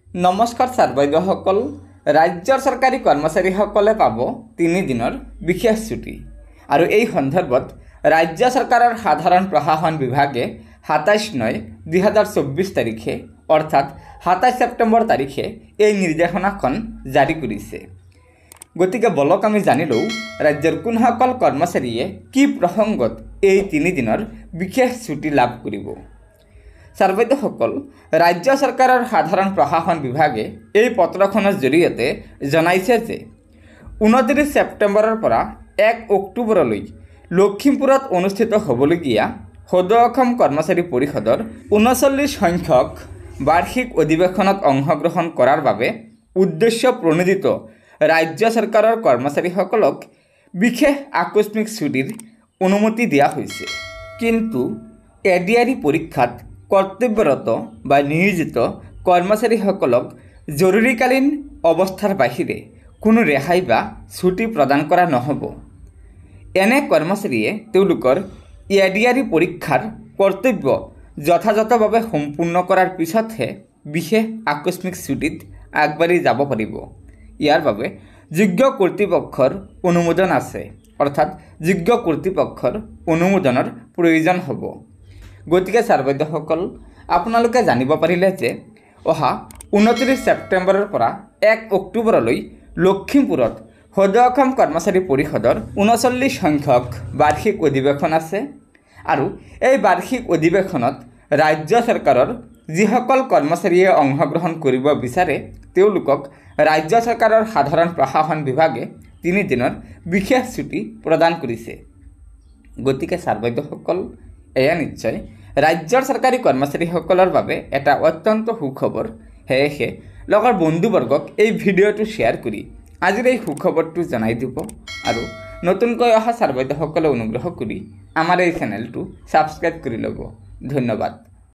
নমস্কাৰ ছাৰ বাইদেউসকল। ৰাজ্যৰ চৰকাৰী কৰ্মচাৰীসকলে পাব 3 দিনৰ বিশেষ ছুটি আৰু এই সন্দৰ্ভত ৰাজ্য চৰকাৰৰ সাধাৰণ প্ৰশাসন বিভাগে 27/9/2024 তাৰিখে অৰ্থাৎ 27 ছেপ্টেম্বৰ তাৰিখে এই নিৰ্দেশনাখন জাৰি কৰিছে। গতিকে বলক আমি জানি লওঁ ৰাজ্যৰ কোনসকল কৰ্মচাৰীয়ে কি প্ৰসংগত এই 3 দিনৰ বিশেষ ছুটি লাভ কৰিব। ছাৰ বাইদেউসকল, ৰাজ্য চৰকাৰৰ সাধাৰণ প্ৰশাসন বিভাগে এই পত্ৰখনৰ জৰিয়তে জনাইছে যে 29 ছেপ্টেম্বৰৰ পৰা 1 অক্টোবৰলৈ লখিমপুৰত অনুষ্ঠিত হ'বলগীয়া সদৌ অসম কৰ্মচাৰী পৰিষদৰ 39 সংখ্যক বাৰ্ষিক অধিৱেশনত অংশগ্ৰহণ কৰাৰ বাবে উদ্দেশ্য প্ৰণোদিত ৰাজ্য চৰকাৰৰ কৰ্মচাৰীসকলক বিশেষ আকস্মিক ছুটিৰ অনুমতি দিয়া হৈছে। কিন্তু এডিআৰই পৰীক্ষাত কৰ্তব্যৰত বা নিয়োজিত কৰ্মচাৰীসকলক জৰুৰীকালীন অৱস্থাৰ বাহিৰে কোনো ৰেহাই বা ছুটি প্ৰদান কৰা নহ'ব। এনে কৰ্মচাৰীয়ে তেওঁলোকৰ এডিআৰই পৰীক্ষাৰ কৰ্তব্য যথাযথভাৱে সম্পূৰ্ণ কৰাৰ পিছতহে বিশেষ আকস্মিক ছুটিত আগবাঢ়ি যাব পাৰিব। ইয়াৰ বাবে যোগ্য কৰ্তৃপক্ষৰ অনুমোদন আছে, অৰ্থাৎ যোগ্য কৰ্তৃপক্ষৰ অনুমোদনৰ প্ৰয়োজন হ'ব। গতিকে ছাৰ বাইদেউসকল, আপোনালোকে জানিব পাৰিলে যে অহা 29 ছেপ্টেম্বৰৰ পৰা 1 অক্টোবৰলৈ লখিমপুৰত সদৌ অসম কৰ্মচাৰী পৰিষদৰ 39 সংখ্যক বাৰ্ষিক অধিৱেশন আছে আৰু এই বাৰ্ষিক অধিৱেশনত ৰাজ্য চৰকাৰৰ যিসকল কৰ্মচাৰীয়ে অংশগ্ৰহণ কৰিব বিচাৰে তেওঁলোকক ৰাজ্য চৰকাৰৰ সাধাৰণ প্ৰশাসন বিভাগে 3 দিনৰ বিশেষ ছুটি প্ৰদান কৰিছে। গতিকে ছাৰ বাইদেউসকল, এয়া নিশ্চয় ৰাজ্যৰ চৰকাৰী কৰ্মচাৰীসকলৰ বাবে এটা অত্যন্ত সুখবৰ। সেয়েহে লগৰ বন্ধুবৰ্গক এই ভিডিঅ'টো শ্বেয়াৰ কৰি আজিৰ এই সুখবৰটো জনাই দিব আৰু নতুনকৈ অহা ছাৰ বাইদেউসকলে অনুগ্ৰহ কৰি আমাৰ এই চেনেলটো ছাবস্ক্ৰাইব কৰি ল'ব। ধন্যবাদ।